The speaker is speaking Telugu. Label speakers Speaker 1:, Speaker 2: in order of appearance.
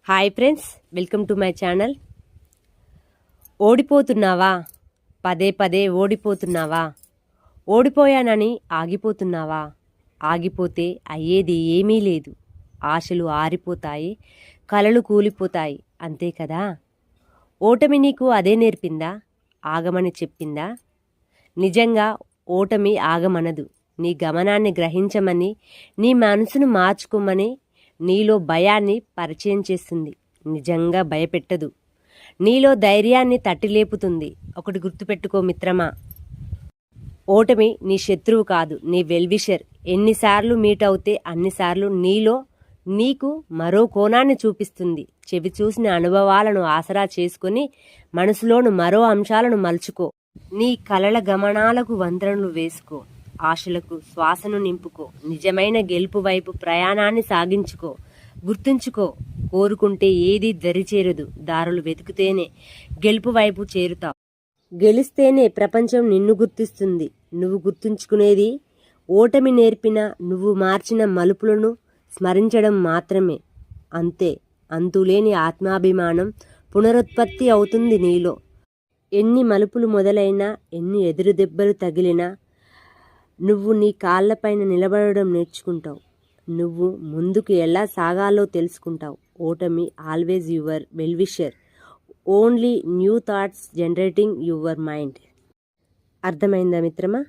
Speaker 1: Hi friends, welcome to my channel. ఓడిపోతున్నావా? పదే పదే ఓడిపోతున్నావా? ఓడిపోయానని ఆగిపోతున్నావా? ఆగిపోతే అయ్యేది ఏమీ లేదు. ఆశలు ఆరిపోతాయి, కలలు కూలిపోతాయి, అంతే కదా. ఓటమి నీకు అదే నేర్పిందా? ఆగమని చెప్పిందా? నిజంగా ఓటమి ఆగమనదు. నీ గమనాన్ని గ్రహించమని, నీ మనసును మార్చుకోమని, నీలో భయాన్ని పరిచయం చేస్తుంది. నిజంగా భయపెట్టదు. నీలో ధైర్యాన్ని తట్టిలేపుతుంది. ఒకటి గుర్తుపెట్టుకో మిత్రమా, ఓటమి నీ శత్రువు కాదు, నీ వెల్విషర్. ఎన్నిసార్లు మీట్ అవుతే అన్నిసార్లు నీలో నీకు మరో కోణాన్ని చూపిస్తుంది. చెవి చూసిన అనుభవాలను ఆసరా చేసుకుని మనసులోను మరో అంశాలను మలుచుకో. నీ కలల గమనాలకు వంతెనలు వేసుకో. ఆశలకు శ్వాసను నింపుకో. నిజమైన గెలుపు వైపు ప్రయాణాన్ని సాగించుకో. గుర్తుంచుకో, కోరుకుంటే ఏదీ దరిచేరదు. దారులు వెతుకుతేనే గెలుపు వైపు చేరుతావు. గెలిస్తేనే ప్రపంచం నిన్ను గుర్తిస్తుంది. నువ్వు గుర్తుంచుకునేది ఓటమి నేర్పిన, నువ్వు మార్చిన మలుపులను స్మరించడం మాత్రమే. అంతే. అంతులేని ఆత్మాభిమానం పునరుత్పత్తి అవుతుంది నీలో. ఎన్ని మలుపులు మొదలైనా, ఎన్ని ఎదురు దెబ్బలు తగిలినా నువ్వు నీ కాళ్ళపైన నిలబడడం నేర్చుకుంటావు. నువ్వు ముందుకు ఎలా సాగాలో తెలుసుకుంటావు. ఓటమి always your well-wisher, only new thoughts generating your mind. అర్థమైందా మిత్రమా?